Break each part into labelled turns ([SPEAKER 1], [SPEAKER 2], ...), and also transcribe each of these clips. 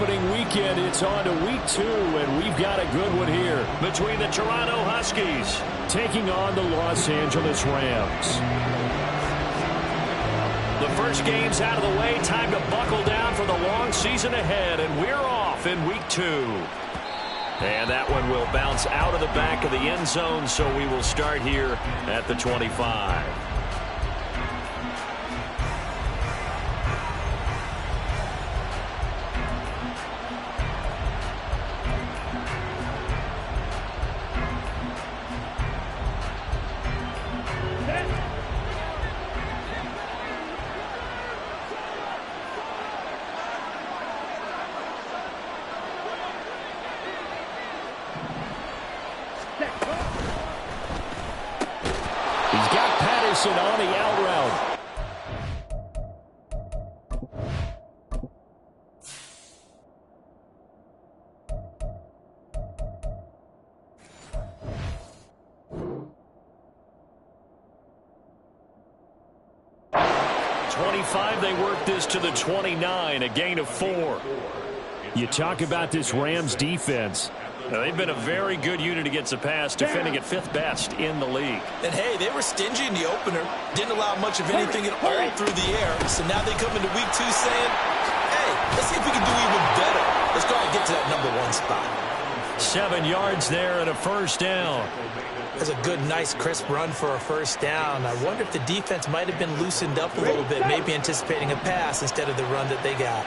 [SPEAKER 1] opening weekend. It's on to week 2, and we've got a good one here between the Toronto Huskies taking on the Los Angeles Rams. The first game's out of the way. Time to buckle down for the long season ahead, and we're off in week 2. And that one will bounce out of the back of the end zone, so we will start here at the 25. On the out route. They work this to the 29, a gain of 4. You talk about this Rams defense. They've been a very good unit against the pass, defending at 5th best in the league.
[SPEAKER 2] And, hey, they were stingy in the opener. Didn't allow much of anything at all through the air. So now they come into week 2 saying, hey, let's see if we can do even better. Let's go ahead and get to that number 1 spot.
[SPEAKER 1] 7 yards there and a first down.
[SPEAKER 3] That's a good, nice, crisp run for a first down. I wonder if the defense might have been loosened up a little bit, maybe anticipating a pass instead of the run that they got.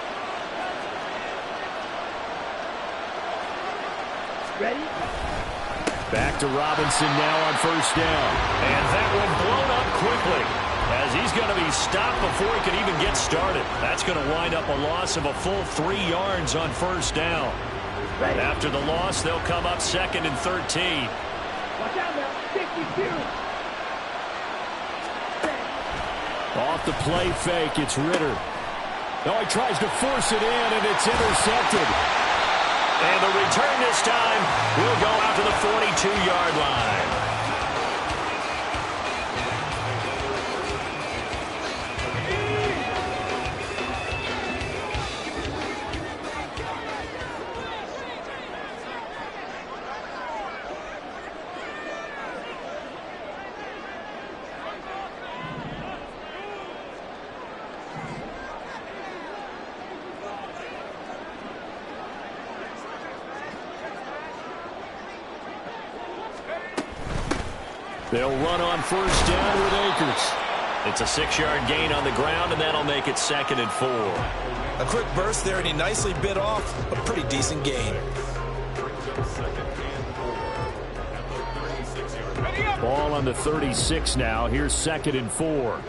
[SPEAKER 4] Ready?
[SPEAKER 1] Back to Robinson now on first down. And that one blown up quickly as he's going to be stopped before he can even get started. That's going to wind up a loss of a full 3 yards on first down.
[SPEAKER 4] Ready?
[SPEAKER 1] After the loss, they'll come up 2nd and 13.
[SPEAKER 4] Watch out now. 52.
[SPEAKER 1] Off the play fake, it's Ritter. Oh, he tries to force it in, and it's intercepted. And the return this time will go out to the 42-yard line. They'll run on first down with Akers. It's a 6-yard gain on the ground, and that'll make it 2nd and 4.
[SPEAKER 2] A quick burst there, and he nicely bit off a pretty decent gain.
[SPEAKER 1] Ball on the 36 now. Here's 2nd and 4.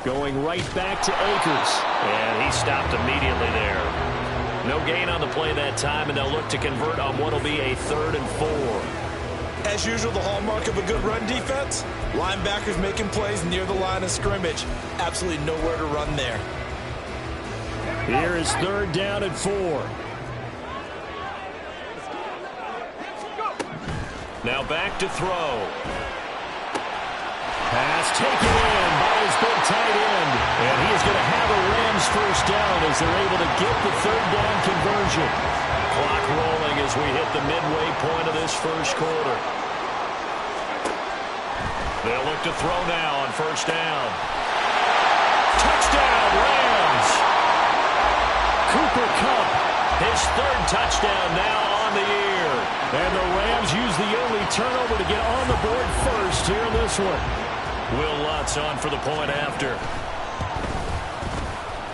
[SPEAKER 1] Going right back to Akers. And he stopped immediately there. No gain on the play that time, and they'll look to convert on what will be a 3rd and 4.
[SPEAKER 2] As usual, the hallmark of a good run defense, linebackers making plays near the line of scrimmage. Absolutely nowhere to run there.
[SPEAKER 1] Here is 3rd down and 4. Now back to throw. Pass taken in by his big tight end. And he is going to have a Rams first down as they're able to get the 3rd down conversion. Clock rolling as we hit the midway point of this first quarter. They'll look to throw now on first down. Touchdown, Rams! Cooper Kupp, his 3rd touchdown now on the year. And the Rams use the only turnover to get on the board first here in this one. Will Lutz on for the point after.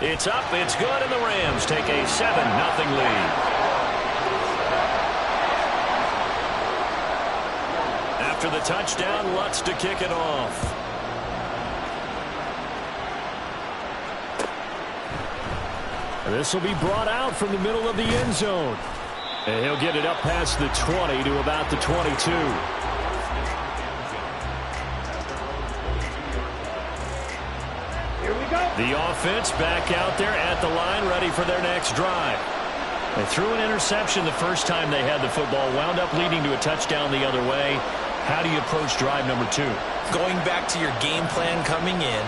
[SPEAKER 1] It's up, it's good, and the Rams take a 7-0 lead. After the touchdown, Lutz to kick it off. This will be brought out from the middle of the end zone. And he'll get it up past the 20 to about the 22. The offense back out there at the line, ready for their next drive. They threw an interception the first time they had the football, wound up leading to a touchdown the other way. How do you approach drive number 2?
[SPEAKER 3] Going back to your game plan coming in,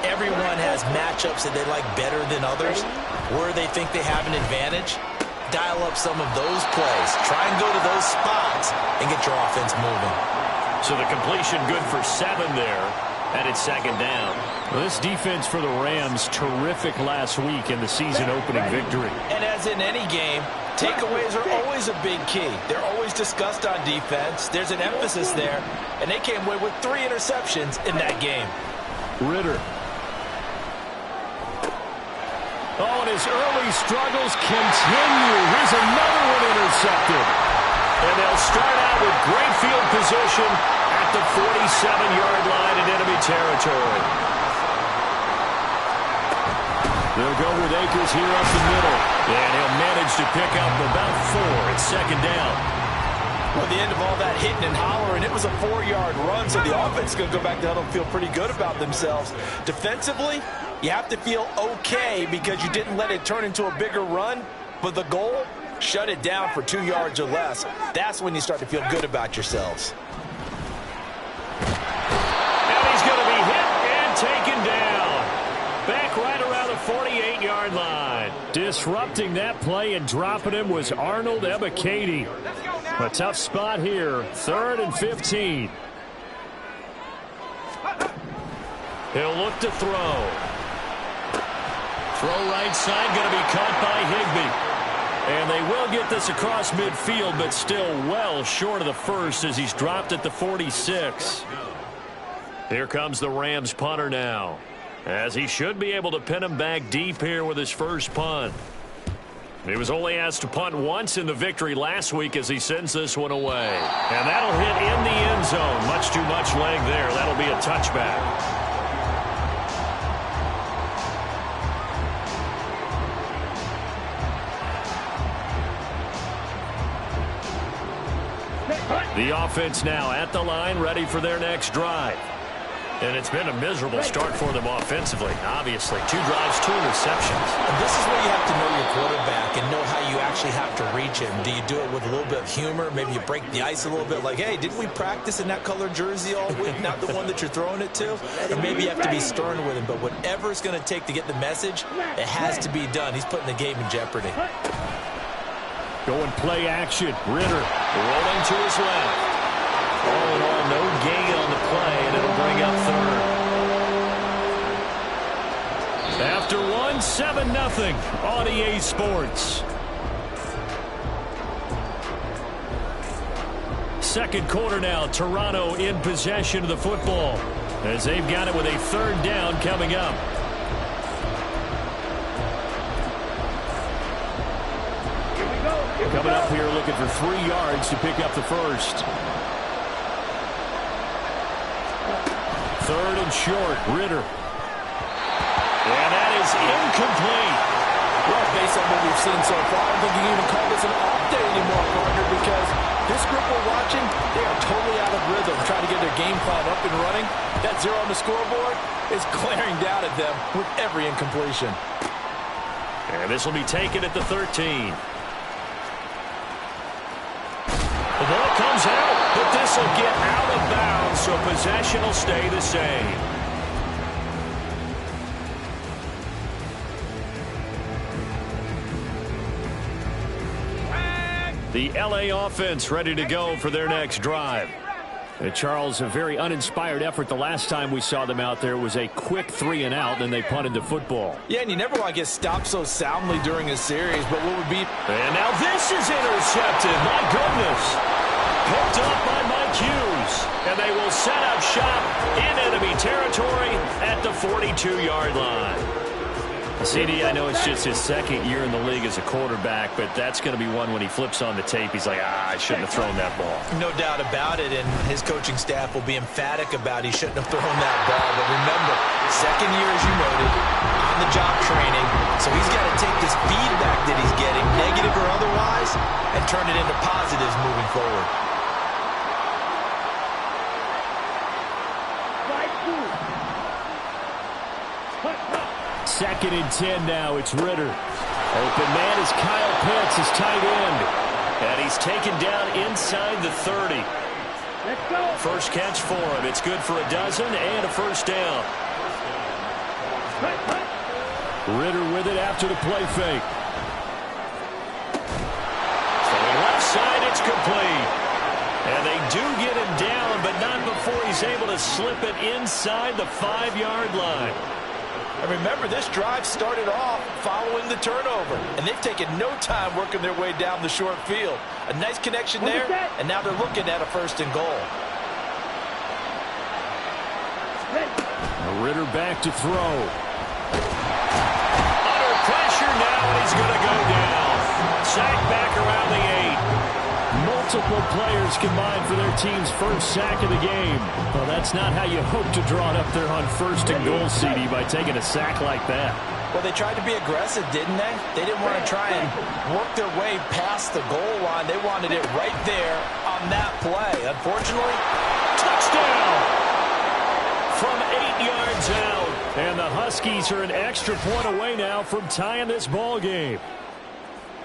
[SPEAKER 3] everyone has matchups that they like better than others, where they think they have an advantage. Dial up some of those plays. Try and go to those spots and get your offense moving.
[SPEAKER 1] So the completion good for 7 there, and it's second down. Well, this defense for the Rams, terrific last week in the season-opening victory.
[SPEAKER 3] And as in any game, takeaways are always a big key. They're always discussed on defense. There's an emphasis there, and they came away with 3 interceptions in that game.
[SPEAKER 1] Ritter. Oh, and his early struggles continue. Here's another one intercepted. And they'll start out with great field position at the 47-yard line in enemy territory. They'll go with Akers here up the middle. And he'll manage to pick up about 4. It's second down.
[SPEAKER 3] Well, at the end of all that hitting and hollering, it was a 4-yard run, so the offense is going to go back to huddle and feel pretty good about themselves. Defensively, you have to feel okay because you didn't let it turn into a bigger run, but the goal, shut it down for 2 yards or less. That's when you start to feel good about yourselves.
[SPEAKER 1] And he's going to be hit and taken down. Back right around the 48-yard line. Disrupting that play and dropping him was Arnold Ebiketie. A tough spot here. 3rd and 15. He'll look to throw. Throw right side, going to be caught by Higbee. And they will get this across midfield, but still well short of the first as he's dropped at the 46. Here comes the Rams punter now, as he should be able to pin him back deep here with his first punt. He was only asked to punt once in the victory last week as he sends this one away. And that'll hit in the end zone. Much too much leg there. That'll be a touchback. The offense now at the line, ready for their next drive. And it's been a miserable start for them offensively, obviously. 2 drives, 2 interceptions.
[SPEAKER 3] And this is where you have to know your quarterback and know how you actually have to reach him. Do you do it with a little bit of humor? Maybe you break the ice a little bit like, hey, didn't we practice in that colored jersey all week, not the one that you're throwing it to? Or maybe you have to be stern with him. But whatever it's going to take to get the message, it has to be done. He's putting the game in jeopardy.
[SPEAKER 1] Going play action. Ritter rolling to his left. All in all, no gain on the play, and it'll bring up 3rd. After 1, 7-0 on EA Sports. Second quarter now, Toronto in possession of the football as they've got it with a 3rd down coming up. Coming up here looking for 3 yards to pick up the first. 3rd and short, Ritter. And that is incomplete.
[SPEAKER 3] Well, based on what we've seen so far, I don't think you can even call this an off day anymore, partner, because this group we're watching, they are totally out of rhythm, trying to get their game plan up and running. That 0 on the scoreboard is glaring down at them with every incompletion.
[SPEAKER 1] And this will be taken at the 13. The ball comes out, but this will get out of bounds, so possession will stay the same. The LA offense ready to go for their next drive. Charles, a very uninspired effort the last time we saw them out there. It was a quick 3 and out, then they punted the football.
[SPEAKER 3] Yeah, and you never want to get stopped so soundly during a series, but what would be...
[SPEAKER 1] And now this is intercepted. My goodness. Picked up by Mike Hughes. And they will set up shop in enemy territory at the 42-yard line. CD, I know it's just his 2nd year in the league as a quarterback, but that's going to be one when he flips on the tape. He's like, I shouldn't have thrown that ball.
[SPEAKER 3] No doubt about it, and his coaching staff will be emphatic about he shouldn't have thrown that ball. But remember, 2nd year, as you noted, on-the-job training, so he's got to take this feedback that he's getting, negative or otherwise, and turn it into positives moving forward.
[SPEAKER 1] Second and 10 now. It's Ritter. Open man is Kyle Pitts, his tight end. And he's taken down inside the 30.
[SPEAKER 4] Let's go.
[SPEAKER 1] First catch for him. It's good for a dozen and a first down. Ridder with it after the play fake. Throwing left side, it's complete. And they do get him down, but not before he's able to slip it inside the 5-yard line.
[SPEAKER 3] And remember, this drive started off following the turnover, and they've taken no time working their way down the short field. A nice connection there, and now they're looking at a first and goal.
[SPEAKER 1] Ridder back to throw. Under pressure now, and he's going to go down. Sacked back around the 8. Multiple players combined for their team's first sack of the game. Well, that's not how you hope to draw it up there on first and goal, CD, by taking a sack like that.
[SPEAKER 3] Well, they tried to be aggressive, didn't they? They didn't want to try and work their way past the goal line. They wanted it right there on that play. Unfortunately,
[SPEAKER 1] touchdown from 8 yards out. And the Huskies are an extra point away now from tying this ball game.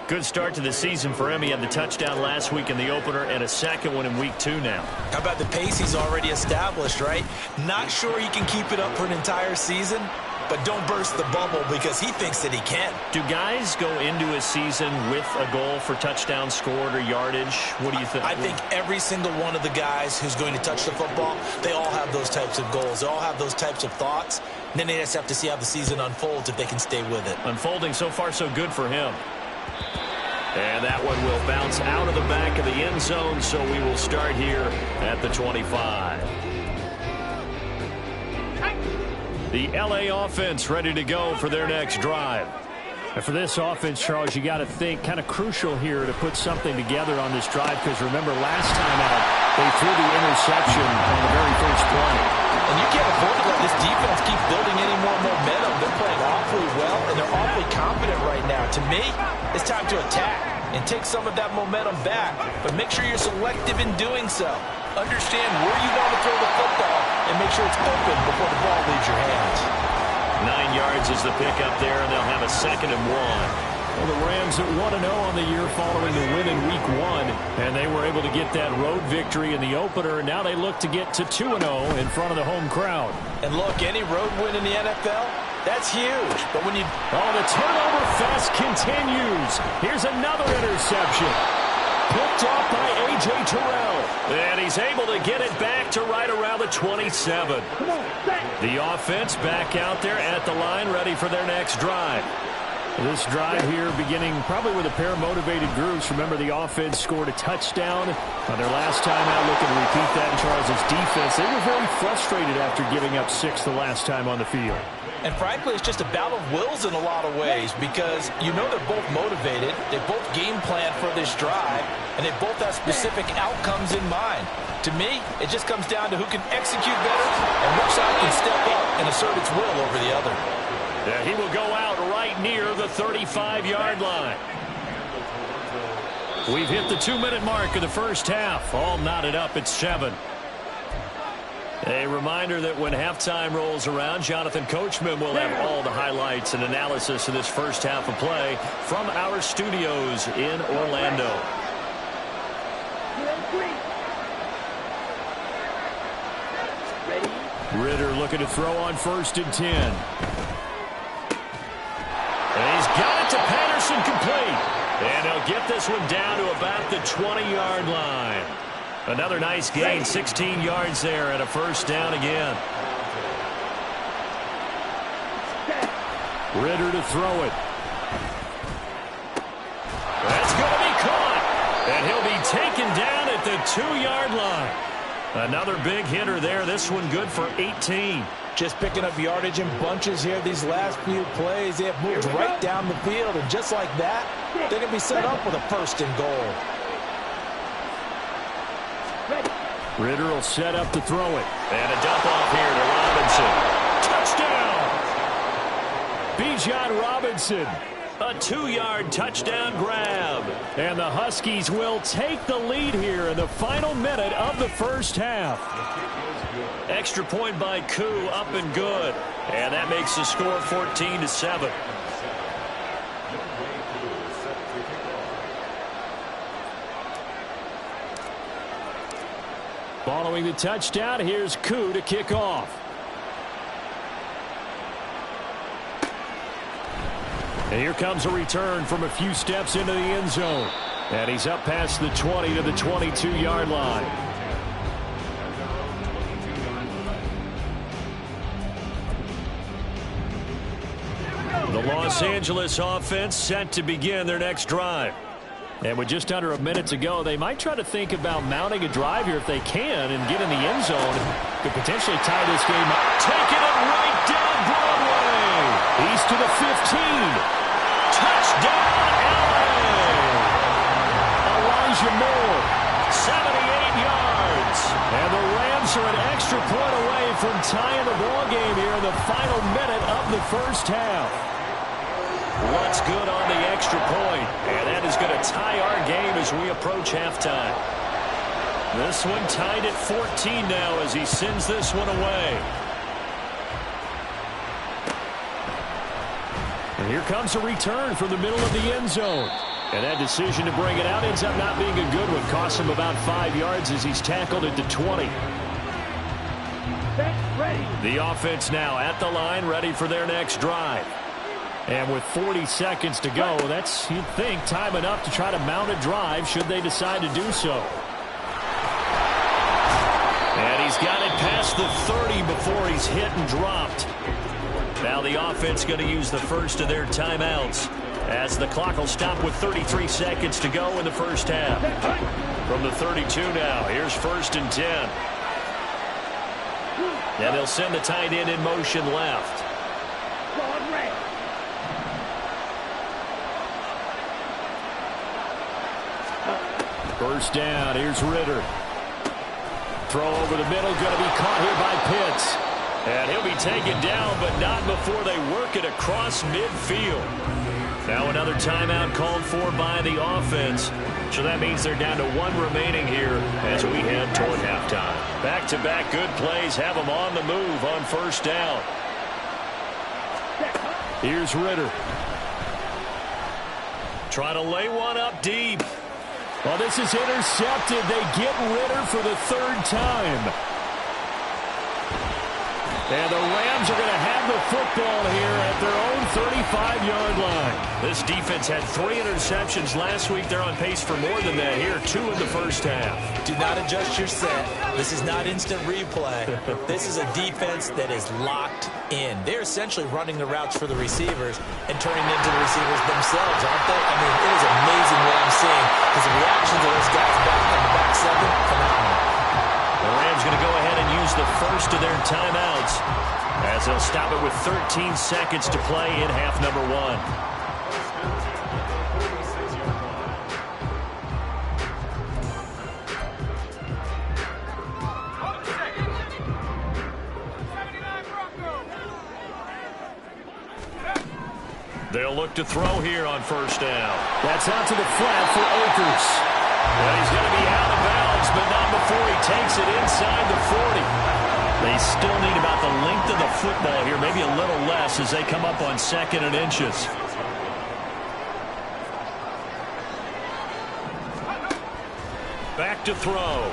[SPEAKER 1] Good start to the season for him. He had the touchdown last week in the opener and a second one in week 2 now.
[SPEAKER 2] How about the pace he's already established, right? Not sure he can keep it up for an entire season, but don't burst the bubble because he thinks that he can.
[SPEAKER 1] Do guys go into a season with a goal for touchdown scored or yardage? What do you think?
[SPEAKER 2] I think every single one of the guys who's going to touch the football, they all have those types of goals. They all have those types of thoughts. And then they just have to see how the season unfolds if they can stay with it.
[SPEAKER 1] Unfolding so far so good for him. And that one will bounce out of the back of the end zone, so we will start here at the 25. The LA offense ready to go for their next drive. And for this offense, Charles, you got to think kind of crucial here to put something together on this drive, because remember last time out they threw the interception on the very first play.
[SPEAKER 3] And you can't afford to let this defense keep building any more momentum. They're playing awfully well, and they're awfully confident right now. To me, it's time to attack and take some of that momentum back. But make sure you're selective in doing so. Understand where you want to throw the football and make sure it's open before the ball leaves your hands.
[SPEAKER 1] 9 yards is the pickup there, and they'll have a 2nd and 1. Well, the Rams at 1-0 on the year following the win in Week 1, and they were able to get that road victory in the opener. Now they look to get to 2-0 in front of the home crowd.
[SPEAKER 3] And look, any road win in the NFL, that's huge. But when you...
[SPEAKER 1] Oh, the turnover fest continues. Here's another interception. Picked off by A.J. Terrell. And he's able to get it back to right around the 27. The offense back out there at the line, ready for their next drive. This drive here beginning probably with a pair of motivated groups. Remember, the offense scored a touchdown on their last time out. Looking to repeat that in Charles' defense. They were very frustrated after giving up 6 the last time on the field.
[SPEAKER 3] And frankly, it's just a battle of wills in a lot of ways, because you know they're both motivated, they both game plan for this drive, and they both have specific outcomes in mind. To me, it just comes down to who can execute better and which side can step up and assert its will over the other.
[SPEAKER 1] Yeah, he will go out right near the 35-yard line. We've hit the 2-minute mark of the first half. All knotted up at 7. A reminder that when halftime rolls around, Jonathan Coachman will have all the highlights and analysis of this first half of play from our studios in Orlando. Ridder looking to throw on 1st and 10. And he's got it to Patterson, complete. And he'll get this one down to about the 20-yard line. Another nice gain, 16 yards there, and a first down again. Ridder to throw it. That's going to be caught. And he'll be taken down at the 2-yard line. Another big hitter there. This one good for 18.
[SPEAKER 3] Just picking up yardage in bunches here these last few plays. They have moved right down the field, and just like that, they're going to be set up with a 1st and goal.
[SPEAKER 1] Ridder will set up to throw it. And a dump off here to Robinson. Touchdown! Bijan Robinson. A 2-yard touchdown grab. And the Huskies will take the lead here in the final minute of the first half. Extra point by Koo, up and good. And that makes the score 14-7. throwing the touchdown. Here's Koo to kick off. And here comes a return from a few steps into the end zone. And he's up past the 20 to the 22-yard line. The Los Angeles offense set to begin their next drive. And with just under a minute to go, they might try to think about mounting a drive here if they can and get in the end zone. Could potentially tie this game up. Taking it right down Broadway. He's to the 15. Touchdown, LA. Elijah Moore, 78 yards. And the Rams are an extra point away from tying the ball game here in the final minute of the first half. What's good on the extra point? And that is going to tie our game as we approach halftime. This one tied at 14 now as he sends this one away. And here comes a return from the middle of the end zone. And that decision to bring it out ends up not being a good one. Costs him about 5 yards as he's tackled at the 20. The offense now at the line, ready for their next drive. And with 40 seconds to go, that's, you'd think, time enough to try to mount a drive should they decide to do so. And he's got it past the 30 before he's hit and dropped. Now the offense going to use the first of their timeouts as the clock will stop with 33 seconds to go in the first half. From the 32 now, here's 1st and 10. And they'll send the tight end in motion left. First down, here's Ritter. Throw over the middle, going to be caught here by Pitts. And he'll be taken down, but not before they work it across midfield. Now another timeout called for by the offense. So that means they're down to 1 remaining here as we head toward halftime. Back-to-back good plays have them on the move on first down. Here's Ritter. Trying to lay one up deep. Well, this is intercepted. They get Ritter for the 3rd time. And the Rams are going to have the football here at their own 35-yard line. This defense had 3 interceptions last week. They're on pace for more than that here. 2 in the first half.
[SPEAKER 2] Do not adjust your set. This is not instant replay. This is a defense that is locked in. They're essentially running the routes for the receivers and turning into the receivers themselves, aren't they? I mean, it is amazing what I'm seeing because the reaction to those guys back in the back 7, phenomenal.
[SPEAKER 1] The Rams going to go ahead and use the first of their timeouts as they'll stop it with 13 seconds to play in half number 1. They'll look to throw here on first down. That's out to the flat for Akers. Well, he's going to be out of bounds, but not before he takes it inside the 40. They still need about the length of the football here, maybe a little less as they come up on 2nd and inches. Back to throw.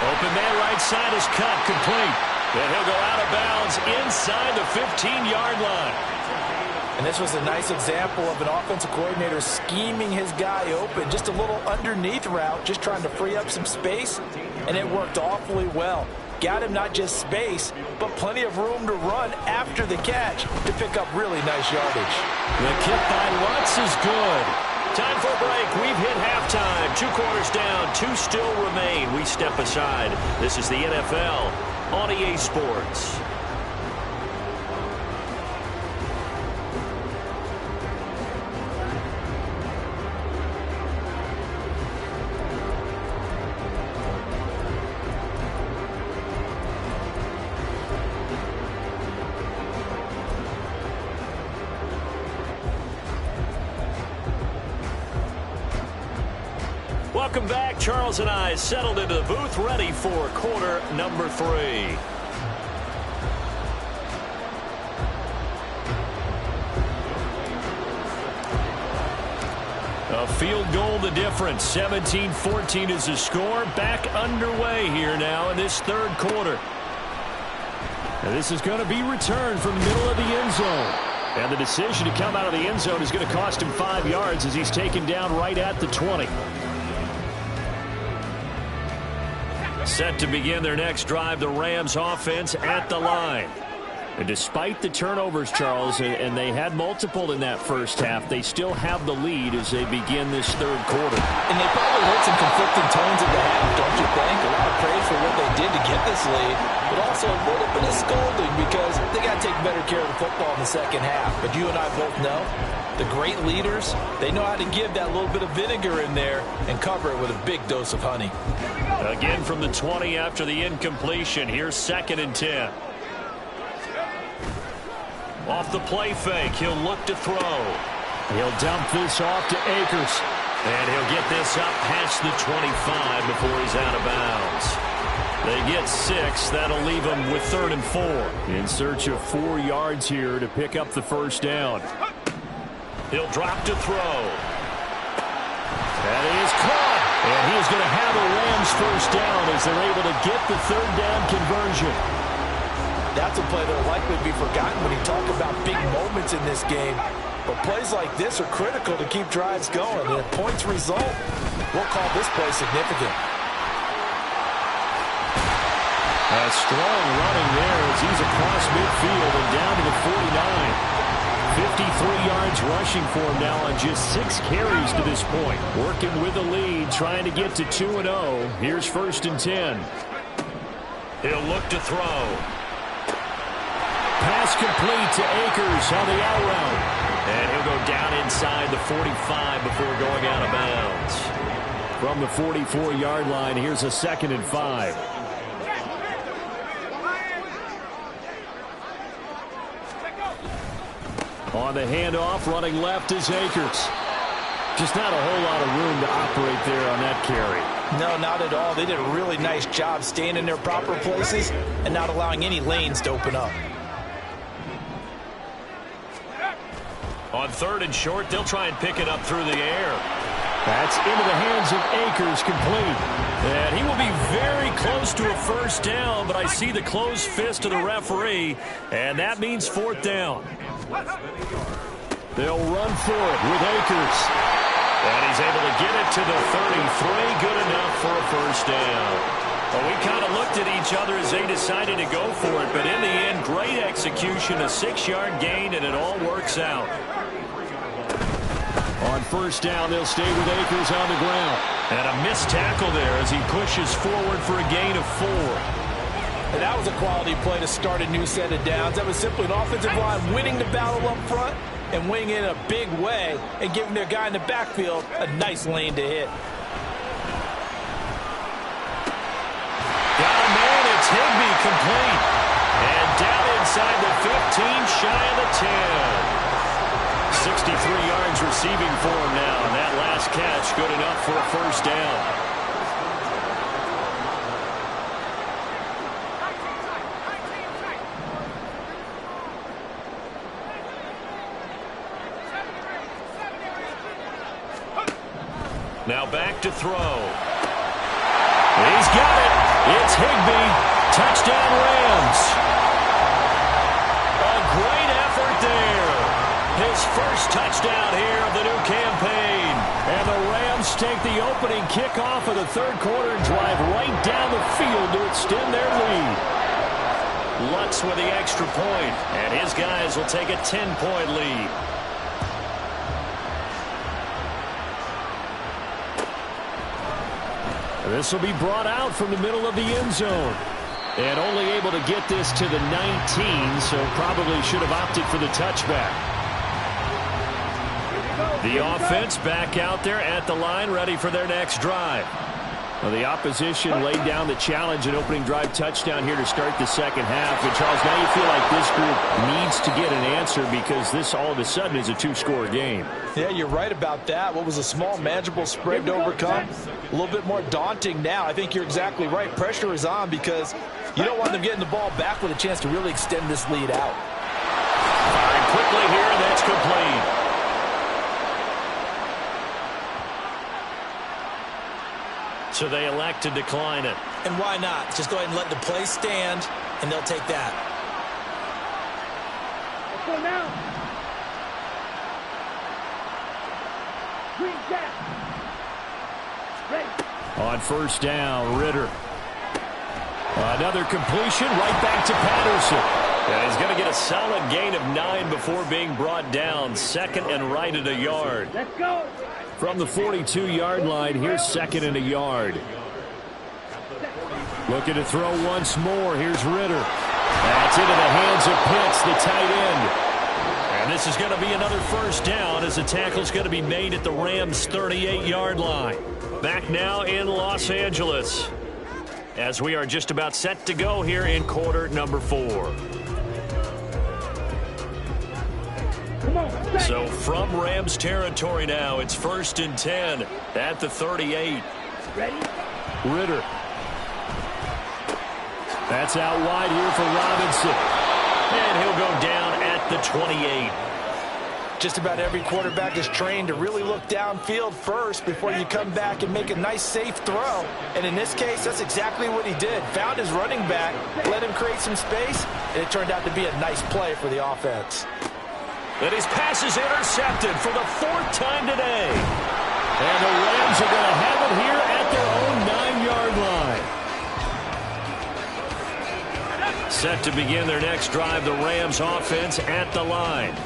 [SPEAKER 1] Open man right side is cut, complete. And he'll go out of bounds inside the 15-yard line.
[SPEAKER 3] And this was a nice example of an offensive coordinator scheming his guy open. Just a little underneath route, just trying to free up some space, and it worked awfully well. Got him not just space, but plenty of room to run after the catch to pick up really nice yardage.
[SPEAKER 1] The kick by Lutz is good. Time for a break. We've hit halftime. 2 quarters down, 2 still remain. We step aside. This is the NFL on EA Sports. Welcome back. Charles and I settled into the booth, ready for quarter number 3. A field goal the difference. 17-14 is the score. Back underway here now in this third quarter. And this is going to be returned from the middle of the end zone. And the decision to come out of the end zone is going to cost him 5 yards as he's taken down right at the 20. Set to begin their next drive, the Rams offense at the line. And despite the turnovers, Charles, and they had multiple in that first half, they still have the lead as they begin this third quarter.
[SPEAKER 2] And they probably heard some conflicting tones at the half, don't you think? A lot of praise for what they did to get this lead, but also a little bit of scolding because they got to take better care of the football in the second half. But you and I both know the great leaders, they know how to give that little bit of vinegar in there and cover it with a big dose of honey.
[SPEAKER 1] Again from the 20 after the incompletion. Here's 2nd and 10. Off the play fake, he'll look to throw. He'll dump this off to Akers. And he'll get this up past the 25 before he's out of bounds. They get 6. That'll leave them with 3rd and 4. In search of 4 yards here to pick up the first down. He'll drop to throw. That is caught. And he is going to have a Rams first down as they're able to get the 3rd down conversion.
[SPEAKER 3] That's a play that will likely be forgotten when you talk about big moments in this game. But plays like this are critical to keep drives going. And if points result, we'll call this play significant.
[SPEAKER 1] A strong running there as he's across midfield and down to the 49. 53 yards rushing for him now on just 6 carries to this point. Working with the lead, trying to get to 2-0. Here's 1st and 10. He'll look to throw. Pass complete to Akers on the out route. And he'll go down inside the 45 before going out of bounds. From the 44-yard line, here's a 2nd and 5. On the handoff, running left is Akers. Just not a whole lot of room to operate there on that carry.
[SPEAKER 3] No, not at all. They did a really nice job staying in their proper places and not allowing any lanes to open up.
[SPEAKER 1] On 3rd and short, they'll try and pick it up through the air. That's into the hands of Akers, complete. And he will be very close to a first down, but I see the closed fist of the referee, and that means 4th down. They'll run for it with Akers. And he's able to get it to the 33. Good enough for a first down. Well, we kind of looked at each other as they decided to go for it, but in the end, great execution, a 6-yard gain, and it all works out. On first down, they'll stay with Akers on the ground. And a missed tackle there as he pushes forward for a gain of 4.
[SPEAKER 3] And that was a quality play to start a new set of downs. That was simply an offensive line winning the battle up front and winning in a big way and giving their guy in the backfield a nice lane to hit.
[SPEAKER 1] Got a man, it's Higbee, complete. And down inside the 15, shy of the 10. 63 yards receiving for him now, and that last catch good enough for a first down. Now back to throw. He's got it. It's Higbee. Touchdown Rams. A great effort there. His first touchdown here of the new campaign. And the Rams take the opening kickoff of the third quarter and drive right down the field to extend their lead. Lutz with the extra point, and his guys will take a 10-point lead. This will be brought out from the middle of the end zone. And only able to get this to the 19, so probably should have opted for the touchback. The offense back out there at the line, ready for their next drive. Well, the opposition laid down the challenge and opening drive touchdown here to start the second half. And, Charles, now you feel like this group needs to get an answer because this all of a sudden is a two-score game.
[SPEAKER 3] Yeah, you're right about that. What was a small, manageable spread to overcome, a little bit more daunting now. I think you're exactly right. Pressure is on because you don't want them getting the ball back with a chance to really extend this lead out.
[SPEAKER 1] Firing quickly here, and that's complete. So they elect to decline it.
[SPEAKER 2] And why not? Just go ahead and let the play stand, and they'll take that.
[SPEAKER 4] Let's go now. Green gap. Ready.
[SPEAKER 1] On first down, Ritter. Another completion right back to Patterson. And he's going to get a solid gain of 9 before being brought down. Second and right at a yard.
[SPEAKER 4] Let's go.
[SPEAKER 1] From the 42-yard line, here's second and a yard. Looking to throw once more. Here's Ritter. That's into the hands of Pitts, the tight end. And this is going to be another first down as the tackle's going to be made at the Rams' 38-yard line. Back now in Los Angeles as we are just about set to go here in quarter number 4. So from Rams territory now, it's 1st and 10 at the 38.
[SPEAKER 4] Ready?
[SPEAKER 1] Ritter. That's out wide here for Robinson. And he'll go down at the 28.
[SPEAKER 3] Just about every quarterback is trained to really look downfield first before you come back and make a nice, safe throw. And in this case, that's exactly what he did. Found his running back, let him create some space, and it turned out to be a nice play for the offense.
[SPEAKER 1] And his pass is intercepted for the 4th time today. And the Rams are going to have it here at their own 9-yard line. Set to begin their next drive, the Rams offense at the line.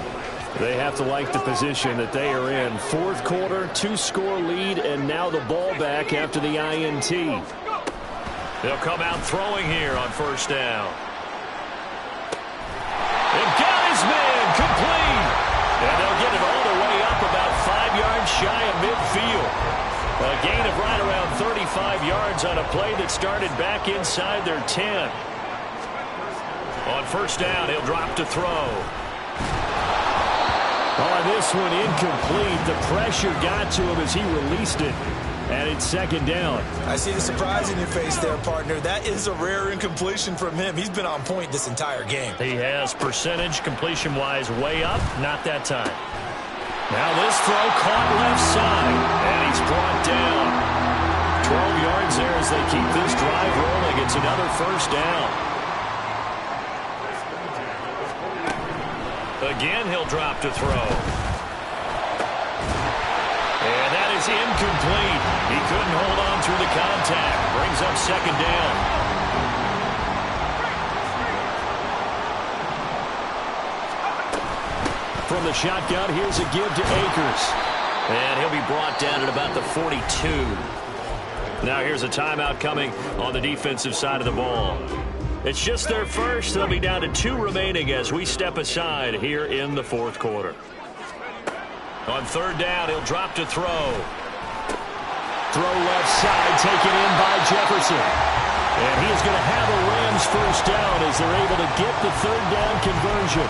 [SPEAKER 1] They have to like the position that they are in. 4th quarter, 2-score lead, and now the ball back after the INT. They'll come out throwing here on first down. They've got his man complete. And they'll get it all the way up about 5 yards shy of midfield. A gain of right around 35 yards on a play that started back inside their 10. On first down, he'll drop to throw. Oh, this one incomplete. The pressure got to him as he released it. And it's 2nd down.
[SPEAKER 2] I see the surprise in your face there, partner. That is a rare incompletion from him. He's been on point this entire game.
[SPEAKER 1] He has percentage completion-wise way up. Not that time. Now this throw caught left side. And he's brought down. 12 yards there as they keep this drive rolling. It's another first down. Again, he'll drop to throw. And that is incomplete. He couldn't hold on through the contact. Brings up 2nd down. From the shotgun, here's a give to Akers. And he'll be brought down at about the 42. Now here's a timeout coming on the defensive side of the ball. It's just their first. They'll be down to 2 remaining as we step aside here in the 4th quarter. On 3rd down, he'll drop to throw. Throw left side, taken in by Jefferson. And he is going to have a Rams first down as they're able to get the 3rd down conversion.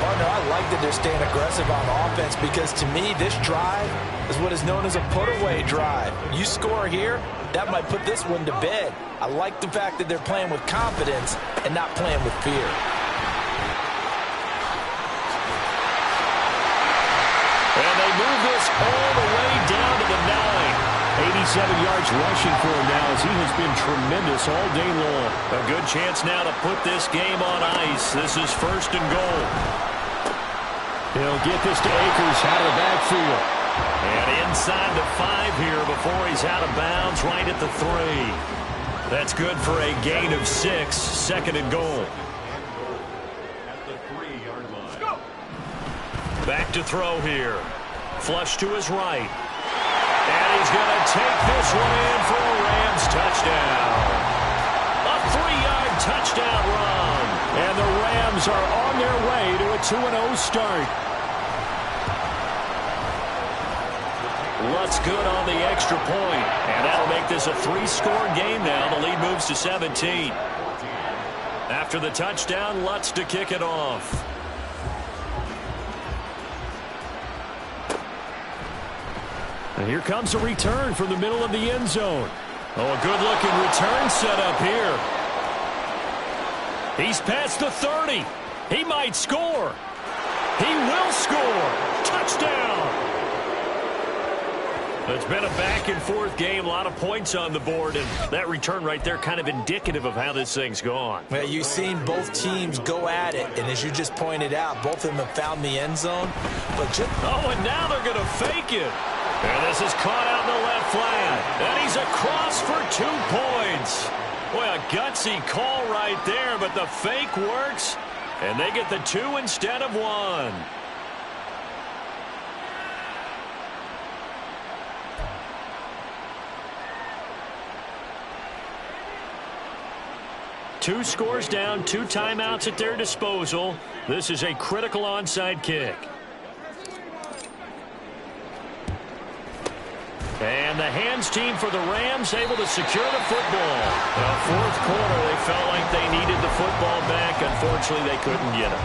[SPEAKER 3] Partner, I like that they're staying aggressive on offense because to me, this drive is what is known as a put-away drive. You score here, that might put this one to bed. I like the fact that they're playing with confidence and not playing with fear.
[SPEAKER 1] And they move this all the way down to the 9. 87 yards rushing for him now as he has been tremendous all day long. A good chance now to put this game on ice. This is 1st and goal. He'll get this to Akers out of the backfield. And inside the 5 here before he's out of bounds right at the 3. That's good for a gain of 6. 2nd and goal. Back to throw here. Flush to his right. And he's going to take this one in for a Rams touchdown. A 3-yard touchdown run. And the Rams are on their way to a 2-0 start. Lutz good on the extra point. And that'll make this a 3-score game now. The lead moves to 17. After the touchdown, Lutz to kick it off. And here comes a return from the middle of the end zone. Oh, a good-looking return set up here. He's past the 30. He might score. He will score. Touchdown. It's been a back-and-forth game, a lot of points on the board, and that return right there kind of indicative of how this thing's gone.
[SPEAKER 2] Well, you've seen both teams go at it, and as you just pointed out, both of them have found the end zone. But
[SPEAKER 1] oh, and now they're going to fake it. And this is caught out in the left flat. And he's across for 2 points. Boy, a gutsy call right there, but the fake works, and they get the 2 instead of 1. Two scores down, 2 timeouts at their disposal. This is a critical onside kick. And the hands team for the Rams able to secure the football. Fourth quarter, they felt like they needed the football back. Unfortunately, they couldn't get it.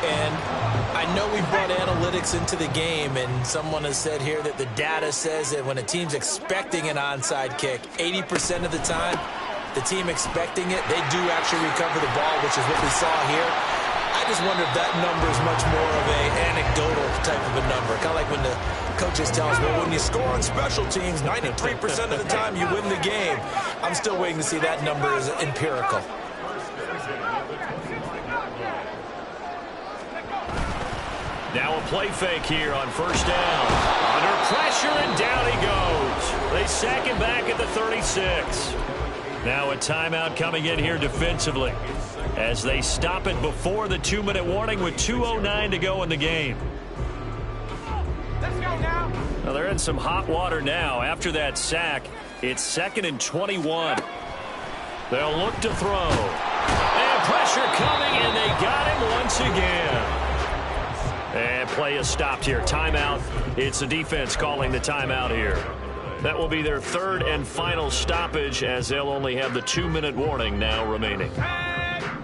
[SPEAKER 2] And I know we brought analytics into the game, and someone has said here that the data says that when a team's expecting an onside kick, 80% of the time, the team expecting it, they do actually recover the ball, which is what we saw here. I just wonder if that number is much more of an anecdotal type of a number. Kind of like when the coaches tell us, well, when you score on special teams, 93% of the time you win the game. I'm still waiting to see that number is empirical.
[SPEAKER 1] Now a play fake here on first down. Under pressure, and down he goes. They sack him back at the 36. Now a timeout coming in here defensively as they stop it before the 2-minute warning with 2:09 to go in the game.
[SPEAKER 4] Let's go now.
[SPEAKER 1] Well, they're in some hot water now. After that sack, it's 2nd and 21. They'll look to throw. And pressure coming, and they got him once again. And play is stopped here. Timeout. It's the defense calling the timeout here. That will be their 3rd and final stoppage, as they'll only have the 2-minute warning now remaining.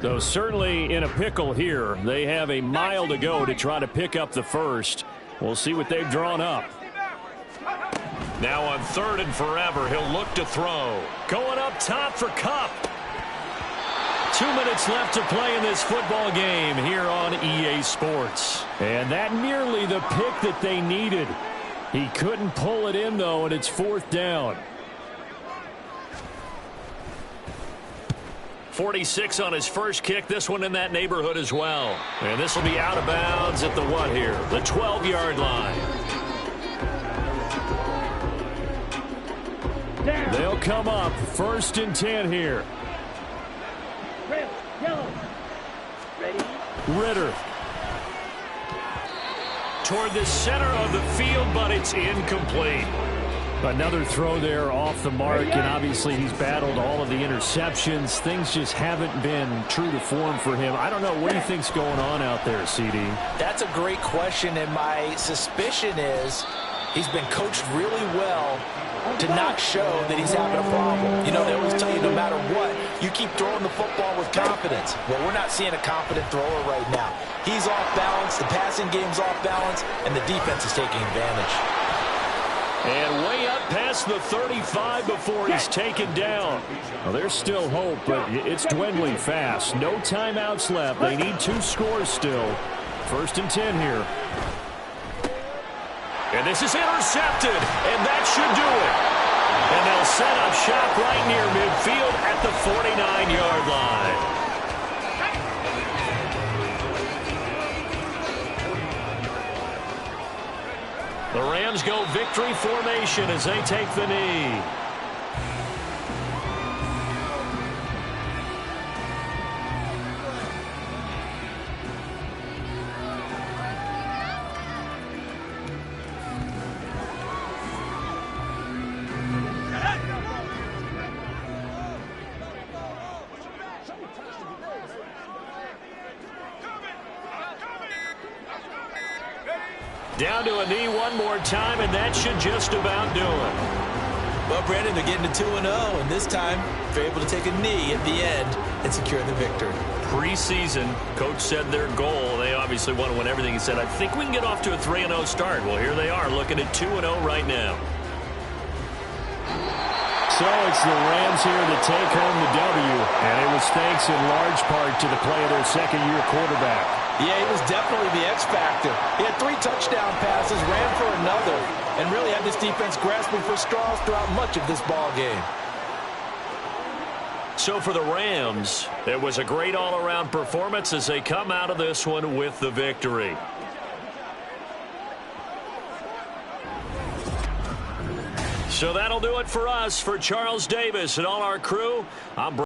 [SPEAKER 1] So certainly in a pickle here. They have a mile to go to try to pick up the first. We'll see what they've drawn up. Now on 3rd and forever, he'll look to throw. Going up top for Kupp. 2 minutes left to play in this football game here on EA Sports. And that nearly the pick that they needed. He couldn't pull it in, though, and it's 4th down. 46 on his first kick. This one in that neighborhood as well. And this will be out of bounds at the what here? The 12-yard line. They'll come up 1st and 10 here.
[SPEAKER 4] Red, yellow. Ready?
[SPEAKER 1] Ritter. Toward the center of the field, but it's incomplete. Another throw there off the mark, and obviously he's battled all of the interceptions. Things just haven't been true to form for him. I don't know. What do you think's going on out there, CD?
[SPEAKER 2] That's a great question, and my suspicion is he's been coached really well to not show that he's having a problem. You know, they always tell you no matter what, you keep throwing the football with confidence. Well, we're not seeing a confident thrower right now. He's off balance, the passing game's off balance, and the defense is taking advantage.
[SPEAKER 1] And way up past the 35 before he's taken down. Well, there's still hope, but it's dwindling fast. No timeouts left. They need 2 scores still. 1st and 10 here. And this is intercepted, and that should do it. And they'll set up shop right near midfield at the 49-yard line. The Rams go victory formation as they take the knee. Down to a knee one more time, and that should just about do it.
[SPEAKER 2] Well, Brandon, they're getting to 2-0, and this time they're able to take a knee at the end and secure the victory.
[SPEAKER 1] Preseason, coach said their goal, they obviously want to win everything. He said, I think we can get off to a 3-0 start. Well, here they are looking at 2-0 right now. So it's the Rams here that take home the W, and it was thanks in large part to the play of their second-year quarterback.
[SPEAKER 3] Yeah, he was definitely the X factor. He had 3 touchdown passes, ran for another, and really had this defense grasping for straws throughout much of this ball game.
[SPEAKER 1] So for the Rams, it was a great all-around performance as they come out of this one with the victory. So that'll do it for us. For Charles Davis and all our crew, I'm